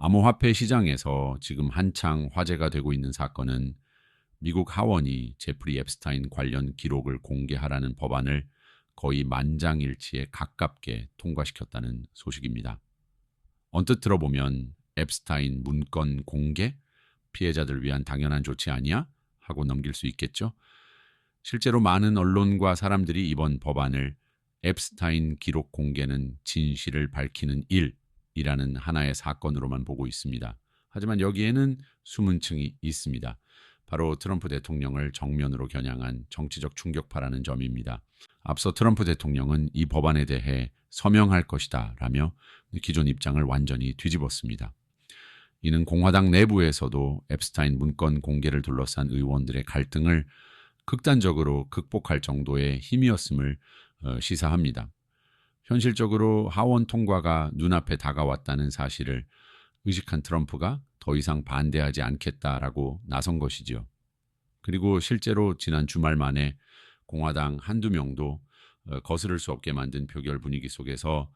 암호화폐 시장에서 지금 한창 화제가 되고 있는 사건은 미국 하원이 제프리 앱스타인 관련 기록을 공개하라는 법안을 거의 만장일치에 가깝게 통과시켰다는 소식입니다. 언뜻 들어보면 앱스타인 문건 공개? 피해자들 위한 당연한 조치 아니야? 하고 넘길 수 있겠죠? 실제로 많은 언론과 사람들이 이번 법안을 앱스타인 기록 공개는 진실을 밝히는 일이라는 하나의 사건으로만 보고 있습니다. 하지만 여기에는 숨은 층이 있습니다. 바로 트럼프 대통령을 정면으로 겨냥한 정치적 충격파라는 점입니다. 앞서 트럼프 대통령은 이 법안에 대해 서명할 것이다 라며 기존 입장을 완전히 뒤집었습니다. 이는 공화당 내부에서도 앱스타인 문건 공개를 둘러싼 의원들의 갈등을 극단적으로 극복할 정도의 힘이었음을 시사합니다. 현실적으로 하원 통과가 눈앞에 다가왔다는 사실을 의식한 트럼프가 더 이상 반대하지 않겠다라고 나선 것이지요. 그리고 실제로 지난 주말 만에 공화당 한두 명도 거스를 수 없게 만든 표결 분위기 속에서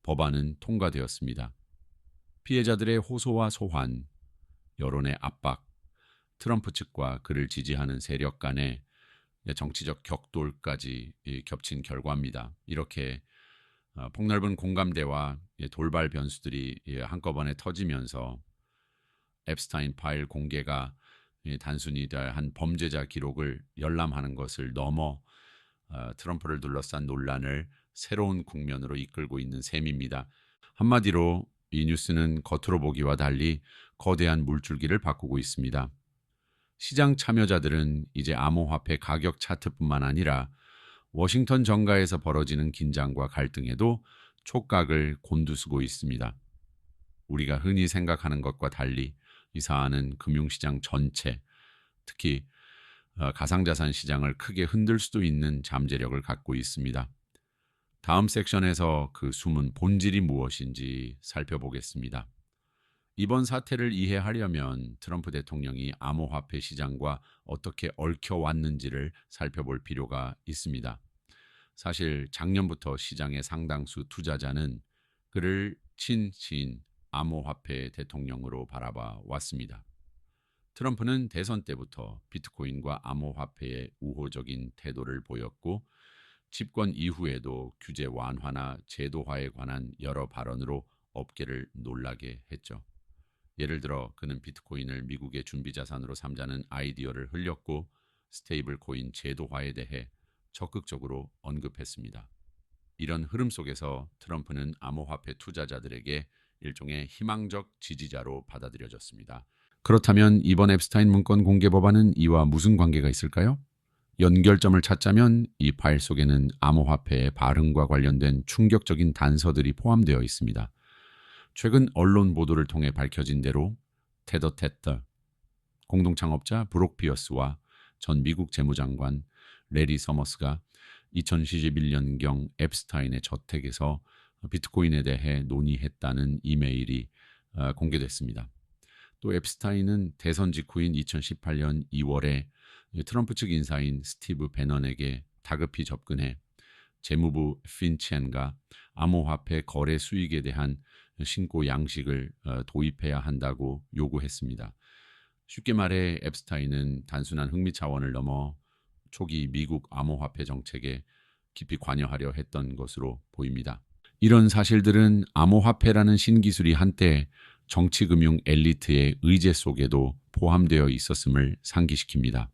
법안은 통과되었습니다. 피해자들의 호소와 소환, 여론의 압박, 트럼프 측과 그를 지지하는 세력 간의 정치적 격돌까지 겹친 결과입니다. 이렇게 폭넓은 공감대와 돌발 변수들이 한꺼번에 터지면서 앱스타인 파일 공개가 단순히 한 범죄자 기록을 열람하는 것을 넘어 트럼프를 둘러싼 논란을 새로운 국면으로 이끌고 있는 셈입니다. 한마디로 이 뉴스는 겉으로 보기와 달리 거대한 물줄기를 바꾸고 있습니다. 시장 참여자들은 이제 암호화폐 가격 차트뿐만 아니라 워싱턴 정가에서 벌어지는 긴장과 갈등에도 촉각을 곤두쓰고 있습니다. 우리가 흔히 생각하는 것과 달리 이 사안은 금융시장 전체, 특히 가상자산 시장을 크게 흔들 수도 있는 잠재력을 갖고 있습니다. 다음 섹션에서 그 숨은 본질이 무엇인지 살펴보겠습니다. 이번 사태를 이해하려면 트럼프 대통령이 암호화폐 시장과 어떻게 얽혀왔는지를 살펴볼 필요가 있습니다. 사실 작년부터 시장의 상당수 투자자는 그를 친신 암호화폐 대통령으로 바라봐 왔습니다. 트럼프는 대선 때부터 비트코인과 암호화폐의 우호적인 태도를 보였고 집권 이후에도 규제 완화나 제도화에 관한 여러 발언으로 업계를 놀라게 했죠. 예를 들어 그는 비트코인을 미국의 준비자산으로 삼자는 아이디어를 흘렸고 스테이블 코인 제도화에 대해 적극적으로 언급했습니다. 이런 흐름 속에서 트럼프는 암호화폐 투자자들에게 일종의 희망적 지지자로 받아들여졌습니다. 그렇다면 이번 앱스타인 문건 공개 법안은 이와 무슨 관계가 있을까요? 연결점을 찾자면 이 파일 속에는 암호화폐의 발흥과 관련된 충격적인 단서들이 포함되어 있습니다. 최근 언론 보도를 통해 밝혀진 대로 테더 테터, 공동창업자 브록 피어스와 전 미국 재무장관 레리 서머스가 2011년경 앱스타인의 저택에서 비트코인에 대해 논의했다는 이메일이 공개됐습니다. 또 앱스타인은 대선 직후인 2018년 2월에 트럼프 측 인사인 스티브 배넌에게 다급히 접근해 재무부 핀첸과 암호화폐 거래 수익에 대한 신고 양식을 도입해야 한다고 요구했습니다. 쉽게 말해 앱스타인은 단순한 흥미 차원을 넘어 초기 미국 암호화폐 정책에 깊이 관여하려 했던 것으로 보입니다. 이런 사실들은 암호화폐라는 신기술이 한때 정치금융 엘리트의 의제 속에도 포함되어 있었음을 상기시킵니다.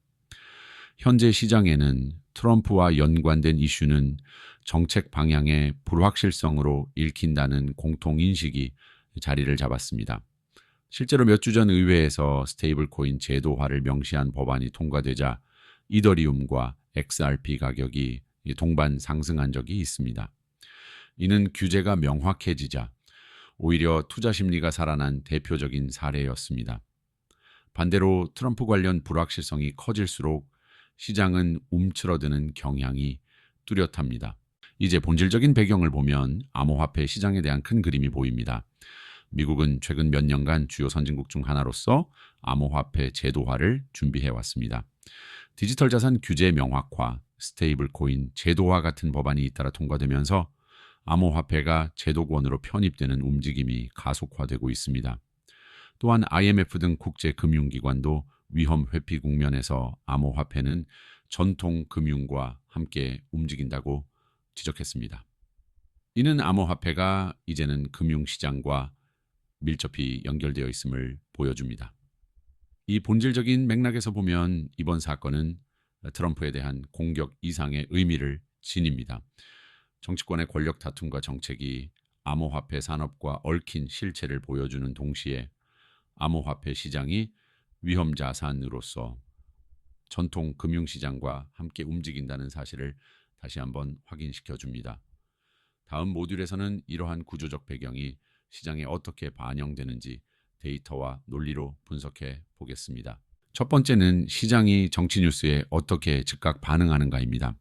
현재 시장에는 트럼프와 연관된 이슈는 정책 방향의 불확실성으로 읽힌다는 공통인식이 자리를 잡았습니다. 실제로 몇 주 전 의회에서 스테이블 코인 제도화를 명시한 법안이 통과되자 이더리움과 XRP 가격이 동반 상승한 적이 있습니다. 이는 규제가 명확해지자 오히려 투자 심리가 살아난 대표적인 사례였습니다. 반대로 트럼프 관련 불확실성이 커질수록 시장은 움츠러드는 경향이 뚜렷합니다. 이제 본질적인 배경을 보면 암호화폐 시장에 대한 큰 그림이 보입니다. 미국은 최근 몇 년간 주요 선진국 중 하나로서 암호화폐 제도화를 준비해 왔습니다. 디지털 자산 규제 명확화, 스테이블 코인 제도화 같은 법안이 잇따라 통과되면서 암호화폐가 제도권으로 편입되는 움직임이 가속화되고 있습니다. 또한 IMF 등 국제 금융기관도 위험 회피 국면에서 암호화폐는 전통 금융과 함께 움직인다고 지적했습니다. 이는 암호화폐가 이제는 금융시장과 밀접히 연결되어 있음을 보여줍니다. 이 본질적인 맥락에서 보면 이번 사건은 트럼프에 대한 공격 이상의 의미를 지닙니다. 정치권의 권력 다툼과 정책이 암호화폐 산업과 얽힌 실체를 보여주는 동시에 암호화폐 시장이 위험 자산으로서 전통 금융시장과 함께 움직인다는 사실을 다시 한번 확인시켜 줍니다. 다음 모듈에서는 이러한 구조적 배경이 시장에 어떻게 반영되는지 데이터와 논리로 분석해 보겠습니다. 첫 번째는 시장이 정치 뉴스에 어떻게 즉각 반응하는가입니다.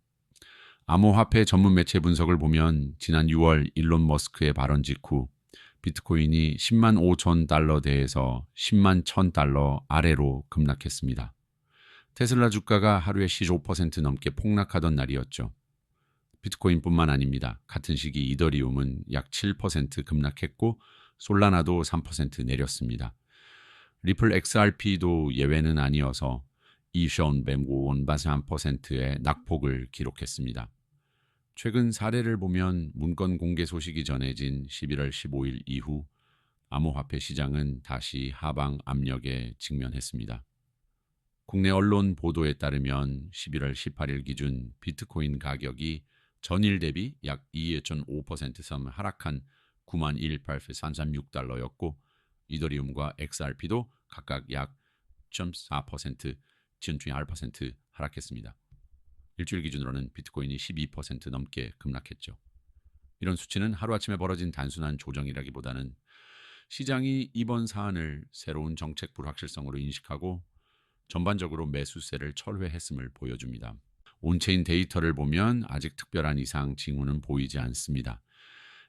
암호화폐 전문 매체 분석을 보면 지난 6월 일론 머스크의 발언 직후 비트코인이 10만 5천 달러대에서 10만 1천 달러 아래로 급락했습니다. 테슬라 주가가 하루에 15% 넘게 폭락하던 날이었죠. 비트코인뿐만 아닙니다. 같은 시기 이더리움은 약 7% 급락했고 솔라나도 3% 내렸습니다. 리플 XRP도 예외는 아니어서 이션 뱀고 원바스 1%의 낙폭을 기록했습니다. 최근 사례를 보면 문건 공개 소식이 전해진 11월 15일 이후 암호화폐 시장은 다시 하방 압력에 직면했습니다. 국내 언론 보도에 따르면 11월 18일 기준 비트코인 가격이 전일 대비 약 2.5% 하락한 91,833달러였고 이더리움과 XRP도 각각 약 0.4%, 0.2% 하락했습니다. 일주일 기준으로는 비트코인이 12% 넘게 급락했죠. 이런 수치는 하루아침에 벌어진 단순한 조정이라기보다는 시장이 이번 사안을 새로운 정책 불확실성으로 인식하고 전반적으로 매수세를 철회했음을 보여줍니다. 온체인 데이터를 보면 아직 특별한 이상 징후는 보이지 않습니다.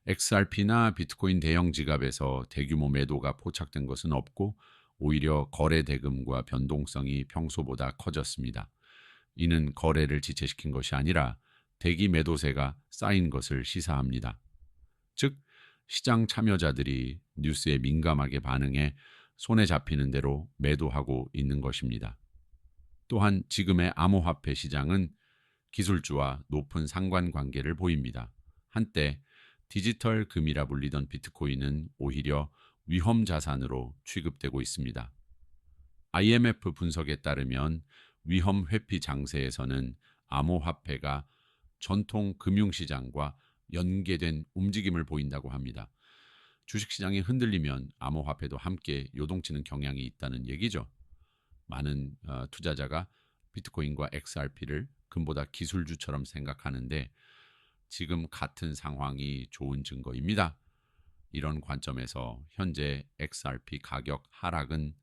XRP나 비트코인 대형 지갑에서 대규모 매도가 포착된 것은 없고 오히려 거래 대금과 변동성이 평소보다 커졌습니다. 이는 거래를 지체시킨 것이 아니라 대기 매도세가 쌓인 것을 시사합니다. 즉, 시장 참여자들이 뉴스에 민감하게 반응해 손에 잡히는 대로 매도하고 있는 것입니다. 또한 지금의 암호화폐 시장은 기술주와 높은 상관관계를 보입니다. 한때 디지털 금이라 불리던 비트코인은 오히려 위험 자산으로 취급되고 있습니다. IMF 분석에 따르면 위험 회피 장세에서는 암호화폐가 전통 금융시장과 연계된 움직임을 보인다고 합니다. 주식시장이 흔들리면 암호화폐도 함께 요동치는 경향이 있다는 얘기죠. 많은 투자자가 비트코인과 XRP를 금보다 기술주처럼 생각하는데 지금 같은 상황이 좋은 증거입니다. 이런 관점에서 현재 XRP 가격 하락은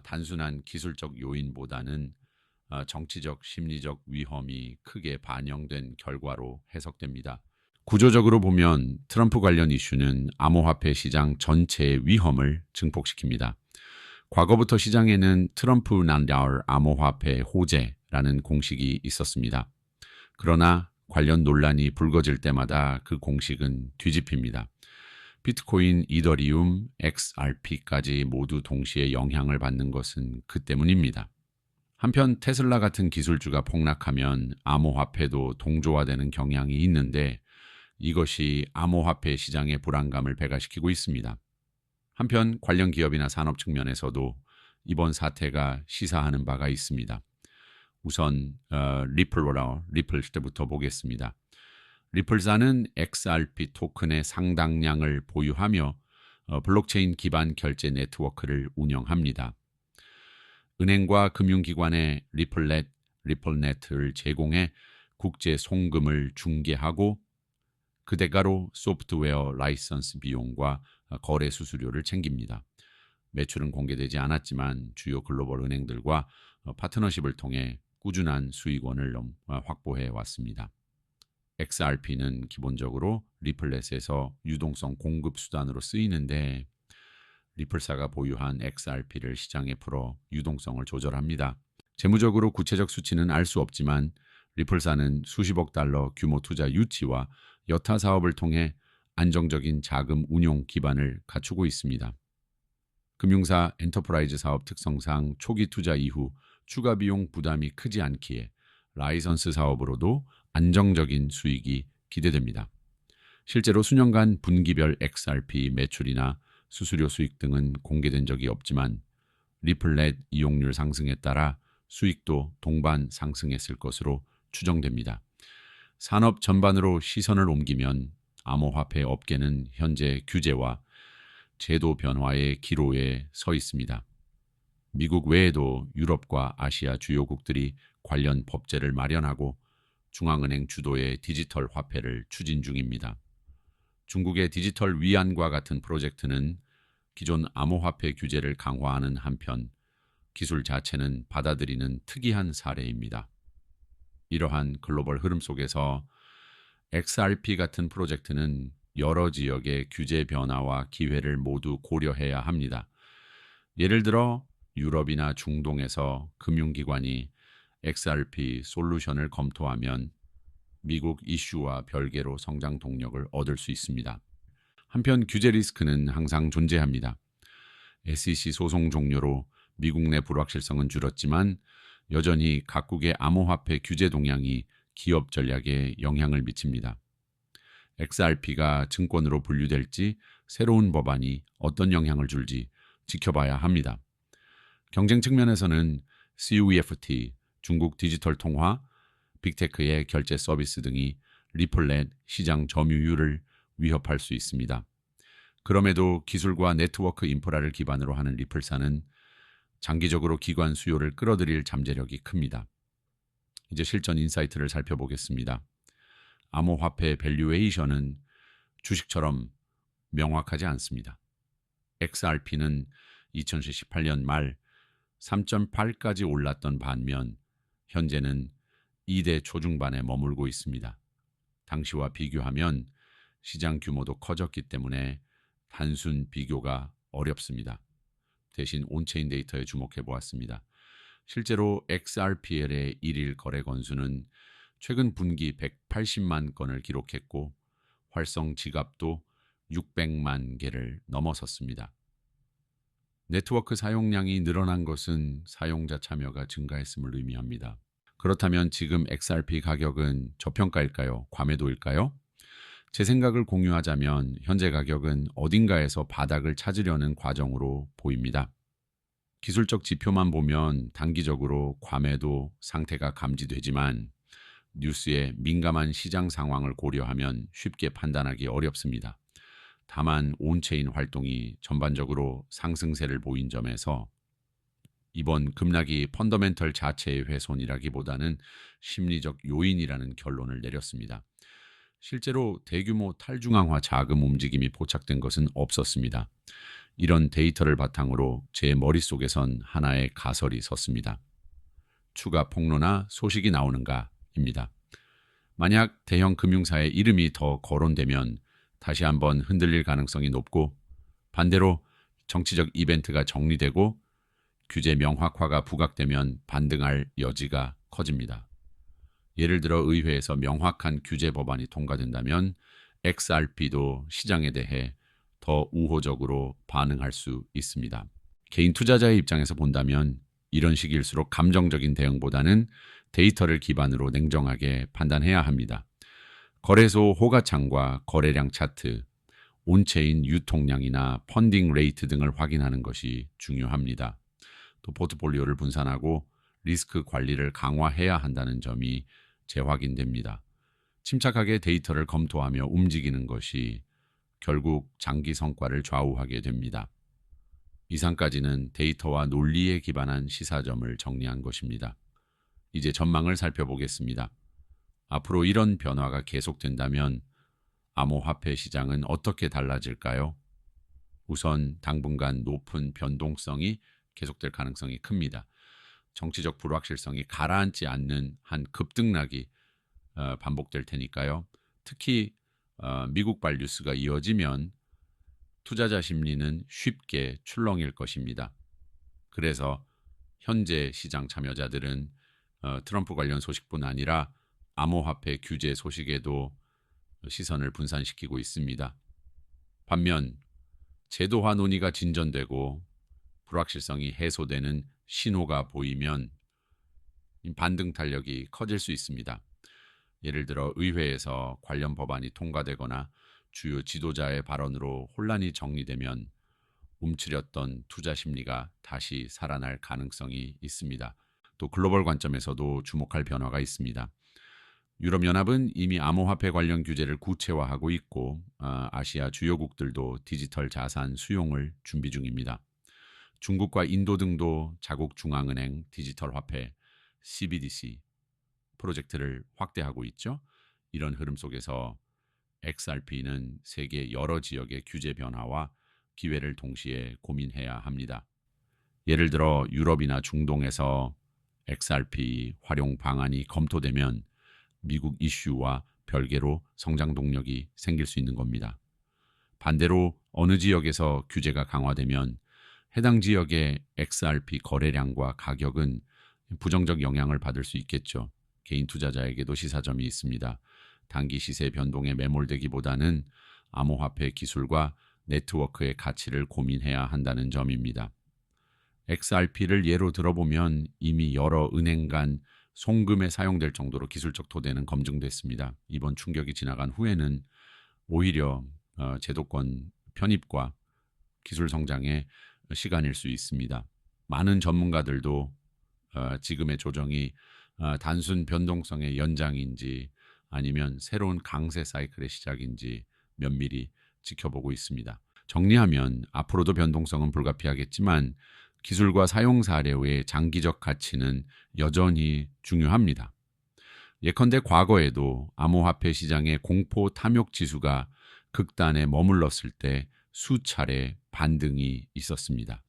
단순한 기술적 요인보다는 정치적, 심리적 위험이 크게 반영된 결과로 해석됩니다. 구조적으로 보면 트럼프 관련 이슈는 암호화폐 시장 전체의 위험을 증폭시킵니다. 과거부터 시장에는 트럼프 난다울 암호화폐 호재라는 공식이 있었습니다. 그러나 관련 논란이 불거질 때마다 그 공식은 뒤집힙니다. 비트코인, 이더리움, XRP까지 모두 동시에 영향을 받는 것은 그 때문입니다. 한편 테슬라 같은 기술주가 폭락하면 암호화폐도 동조화되는 경향이 있는데 이것이 암호화폐 시장의 불안감을 배가시키고 있습니다. 한편 관련 기업이나 산업 측면에서도 이번 사태가 시사하는 바가 있습니다. 우선 리플 때부터 보겠습니다. 리플사는 XRP 토큰의 상당량을 보유하며 블록체인 기반 결제 네트워크를 운영합니다. 은행과 금융기관에 리플넷을 제공해 국제 송금을 중개하고 그 대가로 소프트웨어 라이선스 비용과 거래 수수료를 챙깁니다. 매출은 공개되지 않았지만 주요 글로벌 은행들과 파트너십을 통해 꾸준한 수익원을 확보해 왔습니다. XRP는 기본적으로 리플렛에서 유동성 공급 수단으로 쓰이는데 리플사가 보유한 XRP를 시장에 풀어 유동성을 조절합니다. 재무적으로 구체적 수치는 알 수 없지만 리플사는 수십억 달러 규모 투자 유치와 여타 사업을 통해 안정적인 자금 운용 기반을 갖추고 있습니다. 금융사 엔터프라이즈 사업 특성상 초기 투자 이후 추가 비용 부담이 크지 않기에 라이선스 사업으로도 안정적인 수익이 기대됩니다. 실제로 수년간 분기별 XRP 매출이나 수수료 수익 등은 공개된 적이 없지만 리플렛 이용률 상승에 따라 수익도 동반 상승했을 것으로 추정됩니다. 산업 전반으로 시선을 옮기면 암호화폐 업계는 현재 규제와 제도 변화의 기로에 서 있습니다. 미국 외에도 유럽과 아시아 주요국들이 관련 법제를 마련하고 중앙은행 주도의 디지털 화폐를 추진 중입니다. 중국의 디지털 위안과 같은 프로젝트는 기존 암호화폐 규제를 강화하는 한편 기술 자체는 받아들이는 특이한 사례입니다. 이러한 글로벌 흐름 속에서 XRP 같은 프로젝트는 여러 지역의 규제 변화와 기회를 모두 고려해야 합니다. 예를 들어 유럽이나 중동에서 금융기관이 XRP 솔루션을 검토하면 미국 이슈와 별개로 성장 동력을 얻을 수 있습니다. 한편 규제 리스크는 항상 존재합니다. SEC 소송 종료로 미국 내 불확실성은 줄었지만 여전히 각국의 암호화폐 규제 동향이 기업 전략에 영향을 미칩니다. XRP가 증권으로 분류될지 새로운 법안이 어떤 영향을 줄지 지켜봐야 합니다. 경쟁 측면에서는 CUEFT, 중국 디지털 통화, 빅테크의 결제 서비스 등이 리플렛 시장 점유율을 위협할 수 있습니다. 그럼에도 기술과 네트워크 인프라를 기반으로 하는 리플사는 장기적으로 기관 수요를 끌어들일 잠재력이 큽니다. 이제 실전 인사이트를 살펴보겠습니다. 암호화폐 밸류에이션은 주식처럼 명확하지 않습니다. XRP는 2018년 말 3.8까지 올랐던 반면 현재는 2대 초중반에 머물고 있습니다. 당시와 비교하면 시장 규모도 커졌기 때문에 단순 비교가 어렵습니다. 대신 온체인 데이터에 주목해 보았습니다. 실제로 XRPL의 일일 거래 건수는 최근 분기 180만 건을 기록했고 활성 지갑도 600만 개를 넘어섰습니다. 네트워크 사용량이 늘어난 것은 사용자 참여가 증가했음을 의미합니다. 그렇다면 지금 XRP 가격은 저평가일까요? 과매도일까요? 제 생각을 공유하자면 현재 가격은 어딘가에서 바닥을 찾으려는 과정으로 보입니다. 기술적 지표만 보면 단기적으로 과매도 상태가 감지되지만 뉴스의 민감한 시장 상황을 고려하면 쉽게 판단하기 어렵습니다. 다만 온체인 활동이 전반적으로 상승세를 보인 점에서 이번 급락이 펀더멘털 자체의 훼손이라기보다는 심리적 요인이라는 결론을 내렸습니다. 실제로 대규모 탈중앙화 자금 움직임이 포착된 것은 없었습니다. 이런 데이터를 바탕으로 제 머릿속에선 하나의 가설이 섰습니다. 추가 폭로나 소식이 나오는가입니다. 만약 대형 금융사의 이름이 더 거론되면 다시 한번 흔들릴 가능성이 높고 반대로 정치적 이벤트가 정리되고 규제 명확화가 부각되면 반등할 여지가 커집니다. 예를 들어 의회에서 명확한 규제 법안이 통과된다면 XRP도 시장에 대해 더 우호적으로 반응할 수 있습니다. 개인 투자자의 입장에서 본다면 이런 시기일수록 감정적인 대응보다는 데이터를 기반으로 냉정하게 판단해야 합니다. 거래소 호가창과 거래량 차트, 온체인 유통량이나 펀딩 레이트 등을 확인하는 것이 중요합니다. 또 포트폴리오를 분산하고 리스크 관리를 강화해야 한다는 점이 재확인됩니다. 침착하게 데이터를 검토하며 움직이는 것이 결국 장기 성과를 좌우하게 됩니다. 이상까지는 데이터와 논리에 기반한 시사점을 정리한 것입니다. 이제 전망을 살펴보겠습니다. 앞으로 이런 변화가 계속된다면 암호화폐 시장은 어떻게 달라질까요? 우선 당분간 높은 변동성이 계속될 가능성이 큽니다. 정치적 불확실성이 가라앉지 않는 한 급등락이 반복될 테니까요. 특히 미국발 뉴스가 이어지면 투자자 심리는 쉽게 출렁일 것입니다. 그래서 현재 시장 참여자들은 트럼프 관련 소식뿐 아니라 암호화폐 규제 소식에도 시선을 분산시키고 있습니다. 반면 제도화 논의가 진전되고 불확실성이 해소되는 신호가 보이면 반등 탄력이 커질 수 있습니다. 예를 들어 의회에서 관련 법안이 통과되거나 주요 지도자의 발언으로 혼란이 정리되면 움츠렸던 투자 심리가 다시 살아날 가능성이 있습니다. 또 글로벌 관점에서도 주목할 변화가 있습니다. 유럽연합은 이미 암호화폐 관련 규제를 구체화하고 있고 아시아 주요국들도 디지털 자산 수용을 준비 중입니다. 중국과 인도 등도 자국 중앙은행 디지털 화폐 CBDC 프로젝트를 확대하고 있죠. 이런 흐름 속에서 XRP는 세계 여러 지역의 규제 변화와 기회를 동시에 고민해야 합니다. 예를 들어 유럽이나 중동에서 XRP 활용 방안이 검토되면 미국 이슈와 별개로 성장 동력이 생길 수 있는 겁니다. 반대로 어느 지역에서 규제가 강화되면 해당 지역의 XRP 거래량과 가격은 부정적 영향을 받을 수 있겠죠. 개인 투자자에게도 시사점이 있습니다. 단기 시세 변동에 매몰되기보다는 암호화폐 기술과 네트워크의 가치를 고민해야 한다는 점입니다. XRP를 예로 들어보면 이미 여러 은행 간 송금에 사용될 정도로 기술적 토대는 검증됐습니다. 이번 충격이 지나간 후에는 오히려 제도권 편입과 기술 성장의 시간일 수 있습니다. 많은 전문가들도 지금의 조정이 단순 변동성의 연장인지 아니면 새로운 강세 사이클의 시작인지 면밀히 지켜보고 있습니다. 정리하면 앞으로도 변동성은 불가피하겠지만 기술과 사용 사례의 장기적 가치는 여전히 중요합니다. 예컨대 과거에도 암호화폐 시장의 공포 탐욕 지수가 극단에 머물렀을 때 수차례 반등이 있었습니다.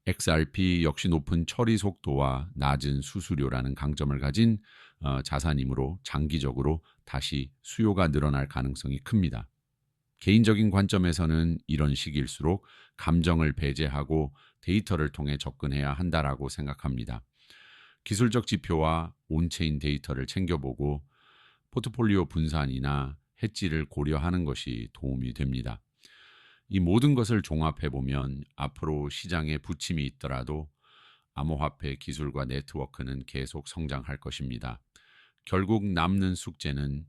XRP 역시 높은 처리 속도와 낮은 수수료라는 강점을 가진 자산이므로 장기적으로 다시 수요가 늘어날 가능성이 큽니다. 개인적인 관점에서는 이런 시기일수록 감정을 배제하고 데이터를 통해 접근해야 한다라고 생각합니다. 기술적 지표와 온체인 데이터를 챙겨보고 포트폴리오 분산이나 해지를 고려하는 것이 도움이 됩니다. 이 모든 것을 종합해보면 앞으로 시장에 부침이 있더라도 암호화폐 기술과 네트워크는 계속 성장할 것입니다. 결국 남는 숙제는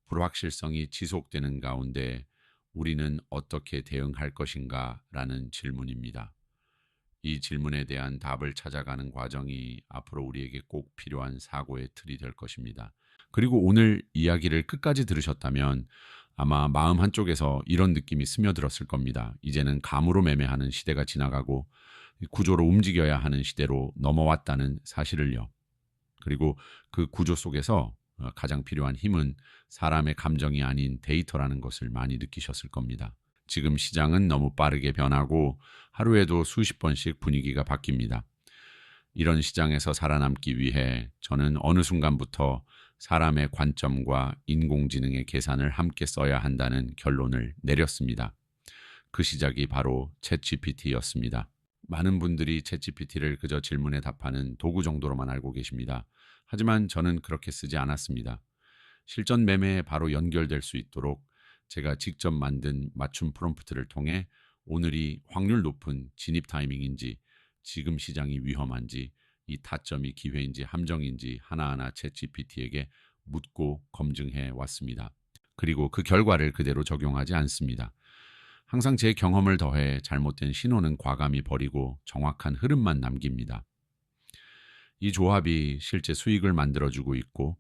불확실성이 지속되는 가운데 우리는 어떻게 대응할 것인가 라는 질문입니다. 이 질문에 대한 답을 찾아가는 과정이 앞으로 우리에게 꼭 필요한 사고의 틀이 될 것입니다. 그리고 오늘 이야기를 끝까지 들으셨다면 아마 마음 한쪽에서 이런 느낌이 스며들었을 겁니다. 이제는 감으로 매매하는 시대가 지나가고 구조로 움직여야 하는 시대로 넘어왔다는 사실을요. 그리고 그 구조 속에서 가장 필요한 힘은 사람의 감정이 아닌 데이터라는 것을 많이 느끼셨을 겁니다. 지금 시장은 너무 빠르게 변하고 하루에도 수십 번씩 분위기가 바뀝니다. 이런 시장에서 살아남기 위해 저는 어느 순간부터 사람의 관점과 인공지능의 계산을 함께 써야 한다는 결론을 내렸습니다. 그 시작이 바로 챗GPT였습니다. 많은 분들이 챗GPT를 그저 질문에 답하는 도구 정도로만 알고 계십니다. 하지만 저는 그렇게 쓰지 않았습니다. 실전 매매에 바로 연결될 수 있도록 제가 직접 만든 맞춤 프롬프트를 통해 오늘이 확률 높은 진입 타이밍인지, 지금 시장이 위험한지, 이 타점이 기회인지 함정인지 하나하나 챗GPT에게 묻고 검증해 왔습니다. 그리고 그 결과를 그대로 적용하지 않습니다. 항상 제 경험을 더해 잘못된 신호는 과감히 버리고 정확한 흐름만 남깁니다. 이 조합이 실제 수익을 만들어주고 있고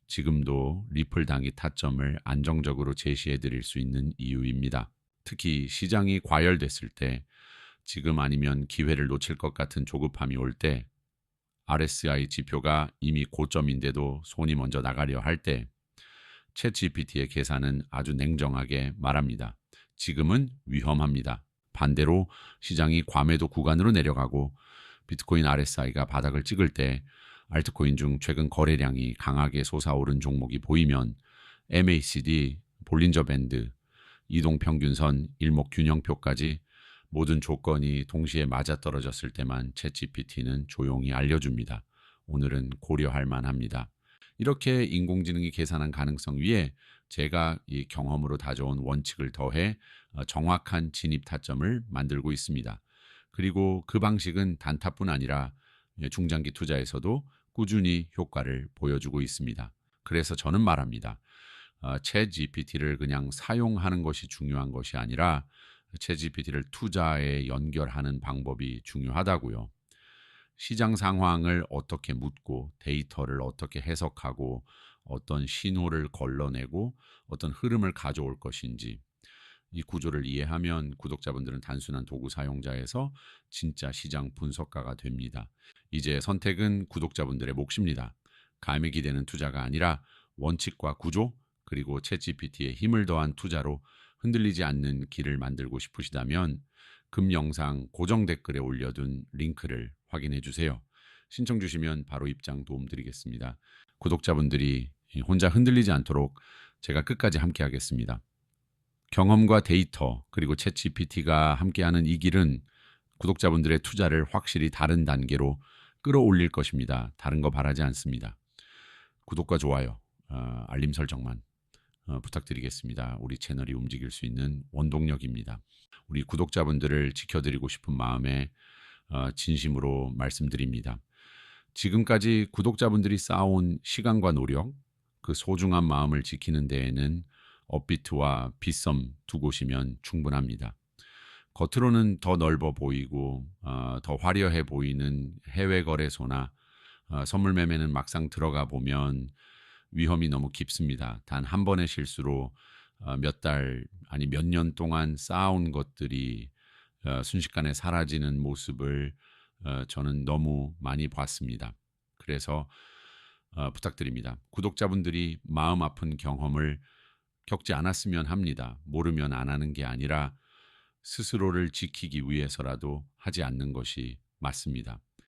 지금도 리플 단기 타점을 안정적으로 제시해 드릴 수 있는 이유입니다. 특히 시장이 과열됐을 때, 지금 아니면 기회를 놓칠 것 같은 조급함이 올 때, RSI 지표가 이미 고점인데도 손이 먼저 나가려 할 때, 챗GPT의 계산은 아주 냉정하게 말합니다. 지금은 위험합니다. 반대로 시장이 과매도 구간으로 내려가고 비트코인 RSI가 바닥을 찍을 때 알트코인 중 최근 거래량이 강하게 솟아오른 종목이 보이면 MACD, 볼린저 밴드, 이동평균선, 일목균형표까지 모든 조건이 동시에 맞아떨어졌을 때만 챗GPT는 조용히 알려줍니다. 오늘은 고려할 만합니다. 이렇게 인공지능이 계산한 가능성 위에 제가 이 경험으로 다져온 원칙을 더해 정확한 진입 타점을 만들고 있습니다. 그리고 그 방식은 단타뿐 아니라 중장기 투자에서도 꾸준히 효과를 보여주고 있습니다. 그래서 저는 말합니다. 챗 GPT를 그냥 사용하는 것이 중요한 것이 아니라 챗 GPT를 투자에 연결하는 방법이 중요하다고요. 시장 상황을 어떻게 묻고 데이터를 어떻게 해석하고 어떤 신호를 걸러내고 어떤 흐름을 가져올 것인지 이 구조를 이해하면 구독자분들은 단순한 도구 사용자에서 진짜 시장 분석가가 됩니다. 이제 선택은 구독자분들의 몫입니다. 감에 기대는 투자가 아니라 원칙과 구조 그리고 챗GPT에 힘을 더한 투자로 흔들리지 않는 길을 만들고 싶으시다면 금 영상 고정 댓글에 올려둔 링크를 확인해 주세요. 신청 주시면 바로 입장 도움드리겠습니다. 구독자분들이 혼자 흔들리지 않도록 제가 끝까지 함께 하겠습니다. 경험과 데이터 그리고 챗GPT가 함께하는 이 길은 구독자분들의 투자를 확실히 다른 단계로 끌어올릴 것입니다. 다른 거 바라지 않습니다. 구독과 좋아요, 알림 설정만 부탁드리겠습니다. 우리 채널이 움직일 수 있는 원동력입니다. 우리 구독자분들을 지켜드리고 싶은 마음에 진심으로 말씀드립니다. 지금까지 구독자분들이 쌓아온 시간과 노력, 그 소중한 마음을 지키는 데에는 업비트와 빗썸 두 곳이면 충분합니다. 겉으로는 더 넓어 보이고 더 화려해 보이는 해외 거래소나 선물 매매는 막상 들어가 보면 위험이 너무 깊습니다. 단 한 번의 실수로 몇 달 아니 몇 년 동안 쌓아온 것들이 순식간에 사라지는 모습을 저는 너무 많이 봤습니다. 그래서 부탁드립니다. 구독자분들이 마음 아픈 경험을 겪지 않았으면 합니다. 모르면 안 하는 게 아니라 스스로를 지키기 위해서라도 하지 않는 것이 맞습니다.